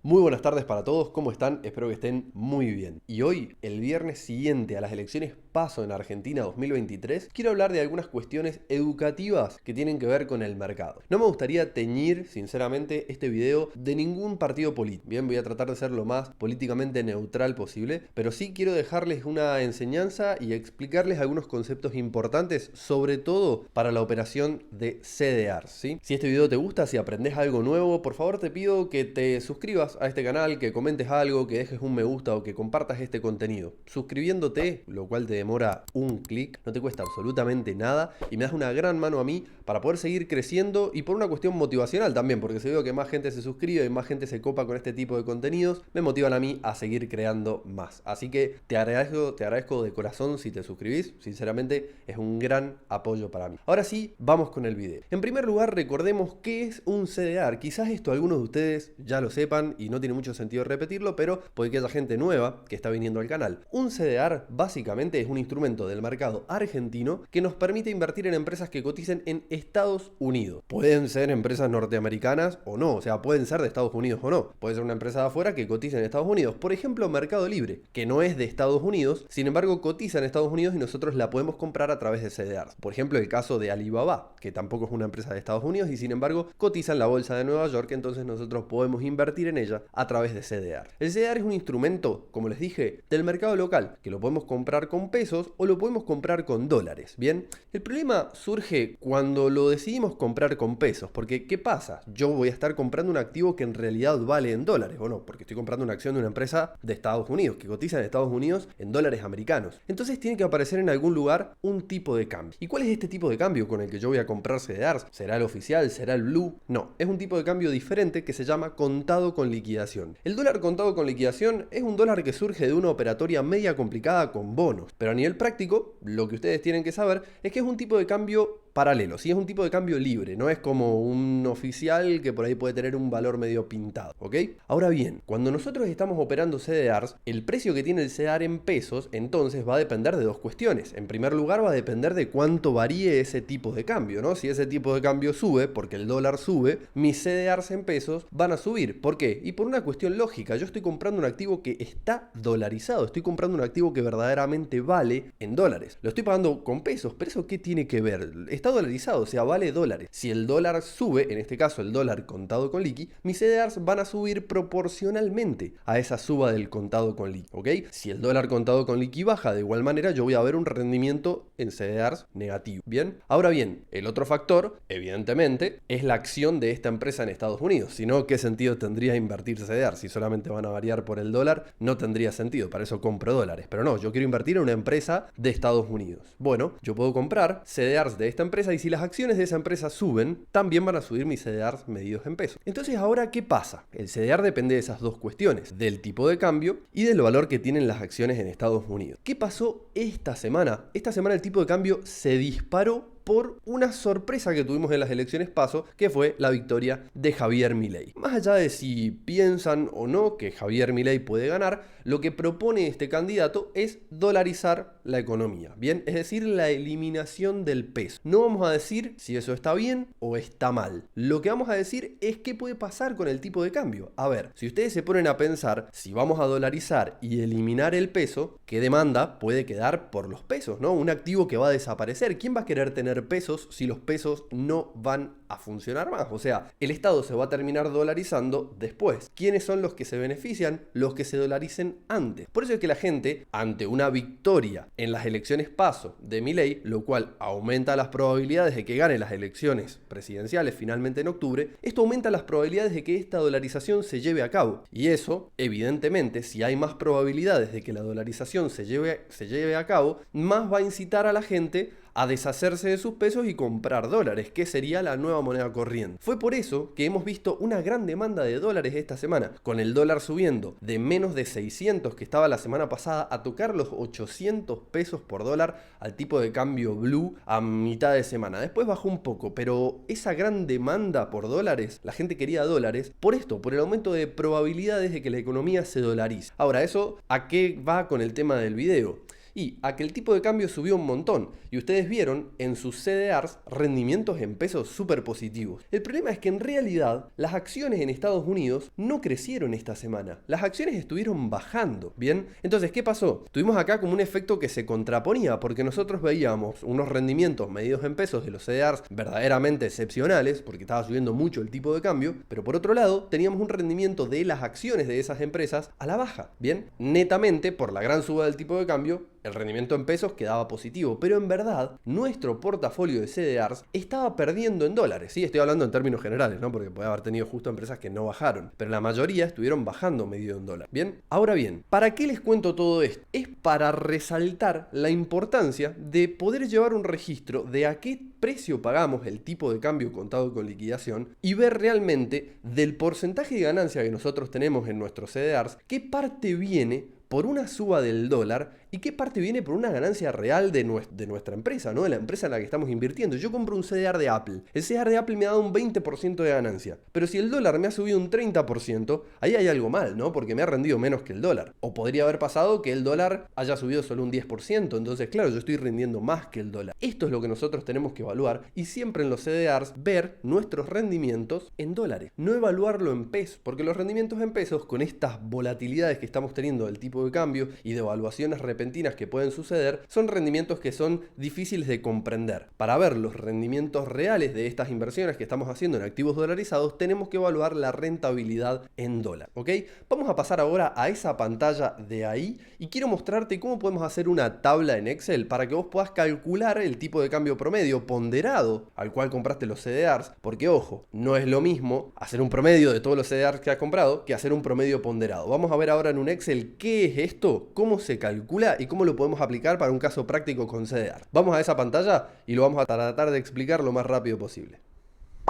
Muy buenas tardes para todos, ¿cómo están? Espero que estén muy bien. Y hoy, el viernes siguiente a las elecciones PASO en Argentina 2023, quiero hablar de algunas cuestiones educativas que tienen que ver con el mercado. No me gustaría teñir, sinceramente, este video de ningún partido político. Bien, voy a tratar de ser lo más políticamente neutral posible, pero sí quiero dejarles una enseñanza y explicarles algunos conceptos importantes, sobre todo para la operación de CDRs, ¿sí? Si este video te gusta, si aprendes algo nuevo, por favor te pido que te suscribas a este canal, que comentes algo, que dejes un me gusta o que compartas este contenido. Suscribiéndote, lo cual te demora un clic, no te cuesta absolutamente nada y me das una gran mano a mí para poder seguir creciendo y por una cuestión motivacional también, porque si veo que más gente se suscribe y más gente se copa con este tipo de contenidos, me motivan a mí a seguir creando más. Así que te agradezco de corazón si te suscribís, sinceramente es un gran apoyo para mí. Ahora sí, vamos con el video. En primer lugar, recordemos qué es un CDR. Quizás esto algunos de ustedes ya lo sepan y no tiene mucho sentido repetirlo, pero puede que haya gente nueva que está viniendo al canal. Un CDR básicamente es un instrumento del mercado argentino que nos permite invertir en empresas que coticen en Estados Unidos. Pueden ser empresas norteamericanas o no, o sea, pueden ser de Estados Unidos o no. Puede ser una empresa de afuera que cotice en Estados Unidos. Por ejemplo, Mercado Libre, que no es de Estados Unidos, sin embargo cotiza en Estados Unidos y nosotros la podemos comprar a través de CDRs. Por ejemplo, el caso de Alibaba, que tampoco es una empresa de Estados Unidos y sin embargo cotiza en la bolsa de Nueva York, entonces nosotros podemos invertir en ella a través de CDR. El CDR es un instrumento, como les dije, del mercado local, que lo podemos comprar con pesos o lo podemos comprar con dólares. Bien, el problema surge cuando lo decidimos comprar con pesos, porque ¿qué pasa? Yo voy a estar comprando un activo que en realidad vale en dólares, ¿o no? Porque estoy comprando una acción de una empresa de Estados Unidos, que cotiza en Estados Unidos en dólares americanos. Entonces tiene que aparecer en algún lugar un tipo de cambio. ¿Y cuál es este tipo de cambio con el que yo voy a comprar CDRs? ¿Será el oficial? ¿Será el blue? No, es un tipo de cambio diferente que se llama contado con liquidación. El dólar contado con liquidación es un dólar que surge de una operatoria media complicada con bonos, pero a nivel práctico, lo que ustedes tienen que saber es que es un tipo de cambio paralelo, sí, es un tipo de cambio libre, no es como un oficial que por ahí puede tener un valor medio pintado, ¿ok? Ahora bien, cuando nosotros estamos operando CDRs, el precio que tiene el CDR en pesos, entonces va a depender de dos cuestiones. En primer lugar, va a depender de cuánto varíe ese tipo de cambio, ¿no? Si ese tipo de cambio sube, porque el dólar sube, mis CDRs en pesos van a subir. ¿Por qué? Y por una cuestión lógica, yo estoy comprando un activo que está dolarizado, estoy comprando un activo que verdaderamente vale en dólares. Lo estoy pagando con pesos, pero ¿eso qué tiene que ver? Está dolarizado, o sea, vale dólares. Si el dólar sube, en este caso el dólar contado con liqui, mis CDRs van a subir proporcionalmente a esa suba del contado con liqui, ¿ok? Si el dólar contado con liqui baja, de igual manera yo voy a ver un rendimiento en CDRs negativo, ¿bien? Ahora bien, el otro factor, evidentemente, es la acción de esta empresa en Estados Unidos. Si no, ¿qué sentido tendría invertir CDRs? Si solamente van a variar por el dólar, no tendría sentido, para eso compro dólares. Pero no, yo quiero invertir en una empresa de Estados Unidos. Bueno, yo puedo comprar CDRs de esta empresa y si las acciones de esa empresa suben, también van a subir mis CDRs medidos en pesos. Entonces, ¿ahora qué pasa? El CDR depende de esas dos cuestiones, del tipo de cambio y del valor que tienen las acciones en Estados Unidos. ¿Qué pasó esta semana? Esta semana el tipo de cambio se disparó por una sorpresa que tuvimos en las elecciones PASO, que fue la victoria de Javier Milei. Más allá de si piensan o no que Javier Milei puede ganar, lo que propone este candidato es dolarizar la economía, ¿bien? Es decir, la eliminación del peso. No vamos a decir si eso está bien o está mal. Lo que vamos a decir es qué puede pasar con el tipo de cambio. A ver, si ustedes se ponen a pensar, si vamos a dolarizar y eliminar el peso, ¿qué demanda puede quedar por los pesos, ¿no? Un activo que va a desaparecer. ¿Quién va a querer tener pesos si los pesos no van a funcionar más? O sea, el Estado se va a terminar dolarizando después. ¿Quiénes son los que se benefician? Los que se dolaricen antes. Por eso es que la gente, ante una victoria en las elecciones PASO de Milei, lo cual aumenta las probabilidades de que gane las elecciones presidenciales finalmente en octubre, esto aumenta las probabilidades de que esta dolarización se lleve a cabo. Y eso, evidentemente, si hay más probabilidades de que la dolarización se lleve a cabo, más va a incitar a la gente a deshacerse de sus pesos y comprar dólares, que sería la nueva moneda corriente. Fue por eso que hemos visto una gran demanda de dólares esta semana, con el dólar subiendo de menos de 600 que estaba la semana pasada a tocar los 800 pesos por dólar al tipo de cambio blue a mitad de semana. Después bajó un poco, pero esa gran demanda por dólares, la gente quería dólares por esto, por el aumento de probabilidades de que la economía se dolarice. Ahora, ¿eso a qué va con el tema del video? Y a que el tipo de cambio subió un montón. Y ustedes vieron en sus CDRs rendimientos en pesos súper positivos. El problema es que en realidad las acciones en Estados Unidos no crecieron esta semana. Las acciones estuvieron bajando, ¿bien? Entonces, ¿qué pasó? Tuvimos acá como un efecto que se contraponía porque nosotros veíamos unos rendimientos medidos en pesos de los CDRs verdaderamente excepcionales porque estaba subiendo mucho el tipo de cambio, pero por otro lado teníamos un rendimiento de las acciones de esas empresas a la baja, ¿bien? Netamente por la gran suba del tipo de cambio, el rendimiento en pesos quedaba positivo, pero en verdad nuestro portafolio de CDRs estaba perdiendo en dólares. Sí, estoy hablando en términos generales, ¿no? Porque puede haber tenido justo empresas que no bajaron, pero la mayoría estuvieron bajando medio en dólar. Bien, ahora bien, ¿para qué les cuento todo esto? Es para resaltar la importancia de poder llevar un registro de a qué precio pagamos el tipo de cambio contado con liquidación y ver realmente del porcentaje de ganancia que nosotros tenemos en nuestros CDRs, qué parte viene por una suba del dólar y qué parte viene por una ganancia real de nuestra empresa, ¿no? De la empresa en la que estamos invirtiendo. Yo compro un CDR de Apple. El CDR de Apple me ha dado un 20% de ganancia. Pero si el dólar me ha subido un 30%, ahí hay algo mal, ¿no? Porque me ha rendido menos que el dólar. O podría haber pasado que el dólar haya subido solo un 10%. Entonces, claro, yo estoy rindiendo más que el dólar. Esto es lo que nosotros tenemos que evaluar y siempre en los CDRs ver nuestros rendimientos en dólares. No evaluarlo en pesos, porque los rendimientos en pesos, con estas volatilidades que estamos teniendo del tipo de cambio y de evaluaciones repentinas que pueden suceder, son rendimientos que son difíciles de comprender. Para ver los rendimientos reales de estas inversiones que estamos haciendo en activos dolarizados, tenemos que evaluar la rentabilidad en dólar, ¿ok? Vamos a pasar ahora a esa pantalla de ahí y quiero mostrarte cómo podemos hacer una tabla en Excel para que vos puedas calcular el tipo de cambio promedio ponderado al cual compraste los CDRs, porque ojo, no es lo mismo hacer un promedio de todos los CDRs que has comprado que hacer un promedio ponderado. Vamos a ver ahora en un Excel qué es esto, cómo se calcula y cómo lo podemos aplicar para un caso práctico con CDR. Vamos a esa pantalla y lo vamos a tratar de explicar lo más rápido posible.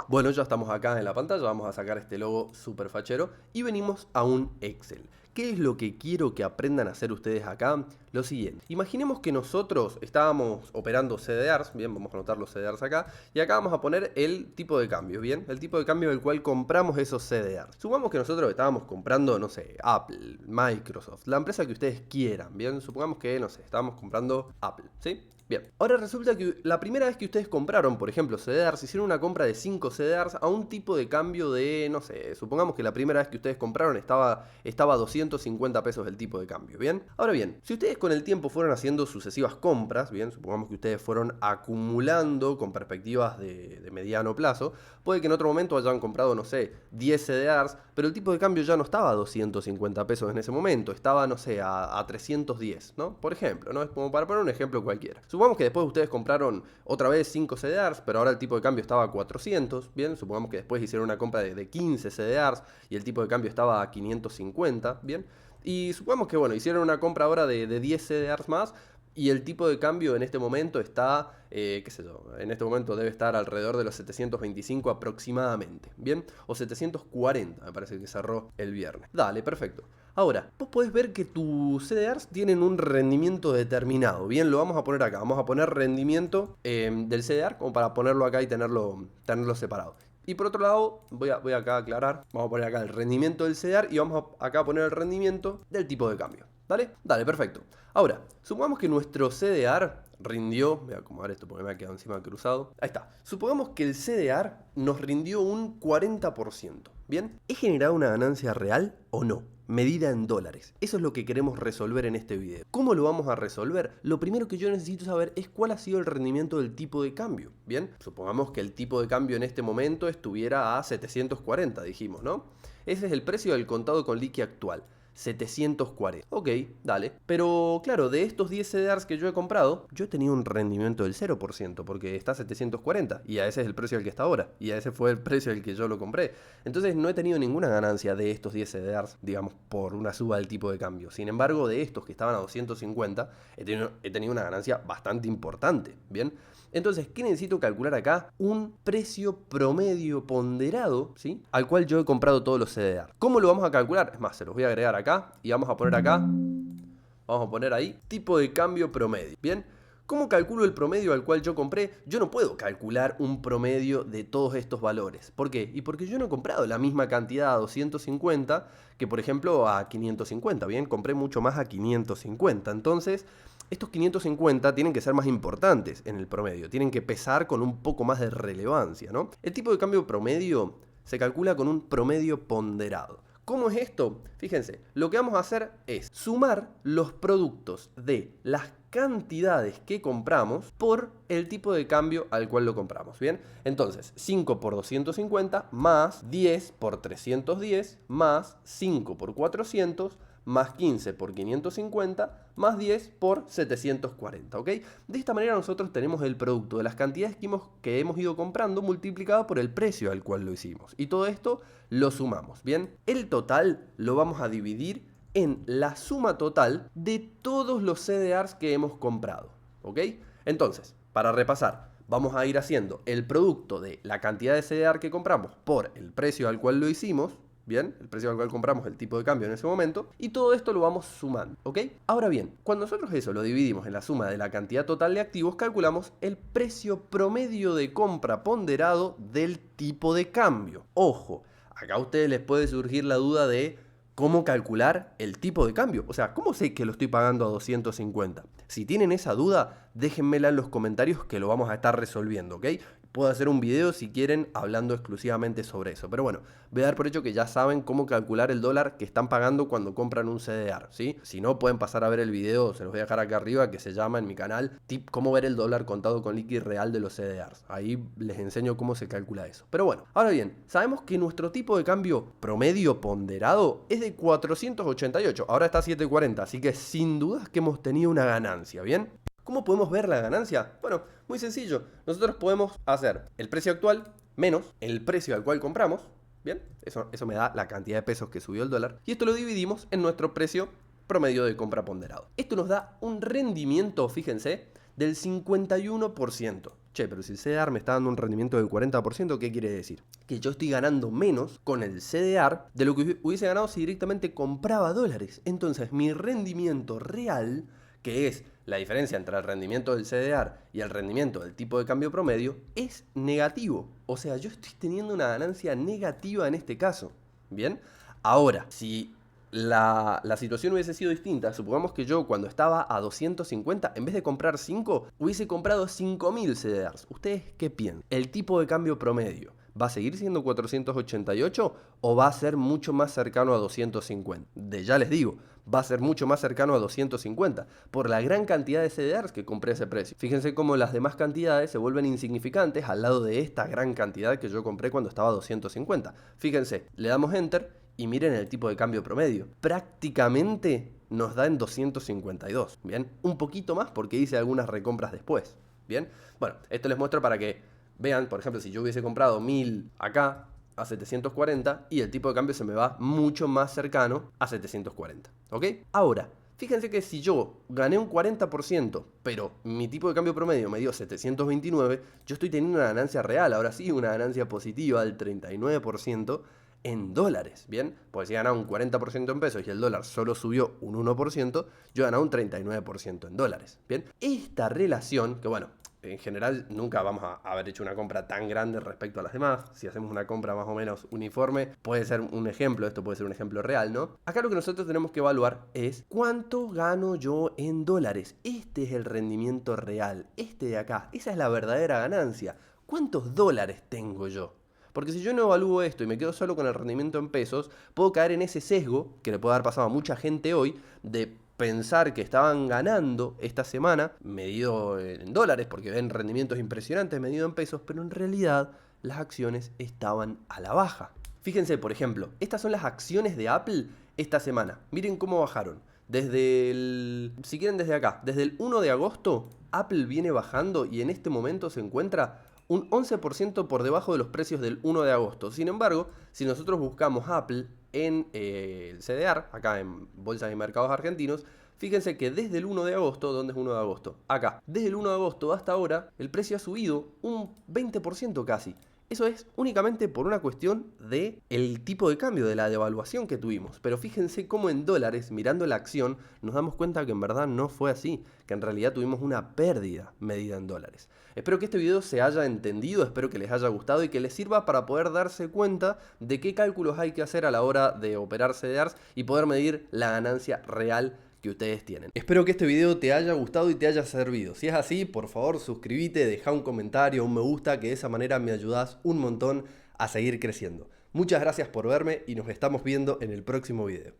Bueno, ya estamos acá en la pantalla, vamos a sacar este logo súper fachero y venimos a un Excel. ¿Qué es lo que quiero que aprendan a hacer ustedes acá? Lo siguiente, imaginemos que nosotros estábamos operando CDRs, bien, vamos a anotar los CDRs acá, y acá vamos a poner el tipo de cambio, bien, el tipo de cambio del cual compramos esos CDRs. Supongamos que nosotros estábamos comprando, no sé, Apple, Microsoft, la empresa que ustedes quieran, bien, supongamos que, no sé, estábamos comprando Apple, ¿sí? Bien, ahora resulta que la primera vez que ustedes compraron, por ejemplo, CDRs, hicieron una compra de 5 CDRs a un tipo de cambio de, no sé, supongamos que la primera vez que ustedes compraron estaba a 250 pesos el tipo de cambio, ¿bien? Ahora bien, si ustedes con el tiempo fueron haciendo sucesivas compras, bien, supongamos que ustedes fueron acumulando con perspectivas de mediano plazo, puede que en otro momento hayan comprado, no sé, 10 CDRs, pero el tipo de cambio ya no estaba a 250 pesos en ese momento, estaba, no sé, a 310, ¿no? Por ejemplo, ¿no? Es como para poner un ejemplo cualquiera. Supongamos que después ustedes compraron otra vez 5 CDRs, pero ahora el tipo de cambio estaba a 400, bien, supongamos que después hicieron una compra de 15 CDRs y el tipo de cambio estaba a 550, bien, y supongamos que, bueno, hicieron una compra ahora de 10 CDRs más y el tipo de cambio en este momento está, qué sé yo, en este momento debe estar alrededor de los 725 aproximadamente, ¿bien? O 740, me parece que cerró el viernes. Dale, perfecto. Ahora, vos podés ver que tus CDRs tienen un rendimiento determinado. Bien, lo vamos a poner acá. Vamos a poner rendimiento del CDR como para ponerlo acá y tenerlo separado. Y por otro lado, voy acá a aclarar. Vamos a poner acá el rendimiento del CDR y vamos acá a poner el rendimiento del tipo de cambio. ¿Dale? Dale, perfecto. Ahora, supongamos que nuestro CDR rindió, voy a acomodar esto porque me ha quedado encima cruzado. Ahí está. Supongamos que el CDR nos rindió un 40%. ¿Bien? ¿He generado una ganancia real o no? Medida en dólares. Eso es lo que queremos resolver en este video. ¿Cómo lo vamos a resolver? Lo primero que yo necesito saber es cuál ha sido el rendimiento del tipo de cambio. Bien, supongamos que el tipo de cambio en este momento estuviera a 740, dijimos, ¿no? Ese es el precio del contado con liqui actual. 740. Ok, dale. Pero claro, de estos 10 CDRs que yo he comprado, yo he tenido un rendimiento del 0% porque está a 740 y a ese es el precio al que está ahora y a ese fue el precio al que yo lo compré. Entonces no he tenido ninguna ganancia de estos 10 CDRs, digamos, por una suba del tipo de cambio. Sin embargo, de estos que estaban a 250, he tenido una ganancia bastante importante, ¿bien? Entonces, ¿qué necesito calcular acá? Un precio promedio ponderado, ¿sí? Al cual yo he comprado todos los CDR. ¿Cómo lo vamos a calcular? Es más, se los voy a agregar acá y vamos a poner acá, vamos a poner ahí, tipo de cambio promedio, ¿bien? ¿Cómo calculo el promedio al cual yo compré? Yo no puedo calcular un promedio de todos estos valores. ¿Por qué? Y porque yo no he comprado la misma cantidad a 250 que, por ejemplo, a 550, ¿bien? Compré mucho más a 550. Entonces, estos 550 tienen que ser más importantes en el promedio, tienen que pesar con un poco más de relevancia, ¿no? El tipo de cambio promedio se calcula con un promedio ponderado. ¿Cómo es esto? Fíjense, lo que vamos a hacer es sumar los productos de las cantidades que compramos por el tipo de cambio al cual lo compramos, ¿bien? Entonces, 5 por 250 más 10 por 310 más 5 por 400 más 15 por 550 más 10 por 740, ¿ok? De esta manera nosotros tenemos el producto de las cantidades que hemos ido comprando multiplicado por el precio al cual lo hicimos. Y todo esto lo sumamos, ¿bien? El total lo vamos a dividir en la suma total de todos los CDRs que hemos comprado, ¿ok? Entonces, para repasar, vamos a ir haciendo el producto de la cantidad de CDR que compramos por el precio al cual lo hicimos, ¿bien? El precio al cual compramos, el tipo de cambio en ese momento, y todo esto lo vamos sumando, ¿ok? Ahora bien, cuando nosotros eso lo dividimos en la suma de la cantidad total de activos, calculamos el precio promedio de compra ponderado del tipo de cambio. Ojo, acá a ustedes les puede surgir la duda de cómo calcular el tipo de cambio. O sea, ¿cómo sé que lo estoy pagando a 250? Si tienen esa duda, déjenmela en los comentarios que lo vamos a estar resolviendo, ¿ok? Puedo hacer un video si quieren hablando exclusivamente sobre eso. Pero bueno, voy a dar por hecho que ya saben cómo calcular el dólar que están pagando cuando compran un CDR, ¿sí? Si no, pueden pasar a ver el video, se los voy a dejar acá arriba, que se llama en mi canal cómo ver el dólar contado con liqui real de los CDRs. Ahí les enseño cómo se calcula eso. Pero bueno, ahora bien, sabemos que nuestro tipo de cambio promedio ponderado es de 488. Ahora está a 740, así que sin dudas que hemos tenido una ganancia, ¿bien? ¿Cómo podemos ver la ganancia? Bueno, muy sencillo. Nosotros podemos hacer el precio actual menos el precio al cual compramos. Bien, eso me da la cantidad de pesos que subió el dólar. Y esto lo dividimos en nuestro precio promedio de compra ponderado. Esto nos da un rendimiento, fíjense, del 51%. Che, pero si el CDR me está dando un rendimiento del 40%, ¿qué quiere decir? Que yo estoy ganando menos con el CDR de lo que hubiese ganado si directamente compraba dólares. Entonces, mi rendimiento real, que es la diferencia entre el rendimiento del CDR y el rendimiento del tipo de cambio promedio, es negativo. O sea, yo estoy teniendo una ganancia negativa en este caso. ¿Bien? Ahora, si la situación hubiese sido distinta, supongamos que yo cuando estaba a 250, en vez de comprar 5, hubiese comprado 5000 CDRs. ¿Ustedes qué piensan? ¿El tipo de cambio promedio va a seguir siendo 488 o va a ser mucho más cercano a 250? Ya les digo, va a ser mucho más cercano a 250 por la gran cantidad de CDRs que compré a ese precio. Fíjense cómo las demás cantidades se vuelven insignificantes al lado de esta gran cantidad que yo compré cuando estaba a 250. Fíjense, le damos Enter y miren el tipo de cambio promedio. Prácticamente nos da en 252, ¿bien? Un poquito más porque hice algunas recompras después, ¿bien? Bueno, esto les muestro para que vean, por ejemplo, si yo hubiese comprado 1000 acá a 740 y el tipo de cambio se me va mucho más cercano a 740, ¿ok? Ahora, fíjense que si yo gané un 40%, pero mi tipo de cambio promedio me dio 729, yo estoy teniendo una ganancia real, ahora sí, una ganancia positiva del 39% en dólares, ¿bien? Porque si ganaba un 40% en pesos y el dólar solo subió un 1%, yo ganaba un 39% en dólares, ¿bien? Esta relación, que bueno, en general nunca vamos a haber hecho una compra tan grande respecto a las demás. Si hacemos una compra más o menos uniforme, puede ser un ejemplo, esto puede ser un ejemplo real, ¿no? Acá lo que nosotros tenemos que evaluar es cuánto gano yo en dólares. Este es el rendimiento real, este de acá, esa es la verdadera ganancia. ¿Cuántos dólares tengo yo? Porque si yo no evalúo esto y me quedo solo con el rendimiento en pesos, puedo caer en ese sesgo, que le puede haber pasado a mucha gente hoy, de pensar que estaban ganando esta semana, medido en dólares, porque ven rendimientos impresionantes medido en pesos, pero en realidad las acciones estaban a la baja. Fíjense, por ejemplo, estas son las acciones de Apple esta semana. Miren cómo bajaron. Si quieren desde acá, desde el 1 de agosto, Apple viene bajando y en este momento se encuentra un 11% por debajo de los precios del 1 de agosto. Sin embargo, si nosotros buscamos Apple en el CDR, acá en Bolsas y Mercados Argentinos, fíjense que desde el 1 de agosto, ¿dónde es 1 de agosto? Acá, desde el 1 de agosto hasta ahora, el precio ha subido un 20% casi. Eso es únicamente por una cuestión de el tipo de cambio, de la devaluación que tuvimos. Pero fíjense cómo en dólares, mirando la acción, nos damos cuenta que en verdad no fue así, que en realidad tuvimos una pérdida medida en dólares. Espero que este video se haya entendido, espero que les haya gustado y que les sirva para poder darse cuenta de qué cálculos hay que hacer a la hora de operar CDRs y poder medir la ganancia real que ustedes tienen. Espero que este video te haya gustado y te haya servido. Si es así, por favor suscríbete, deja un comentario, un me gusta, que de esa manera me ayudas un montón a seguir creciendo. Muchas gracias por verme y nos estamos viendo en el próximo video.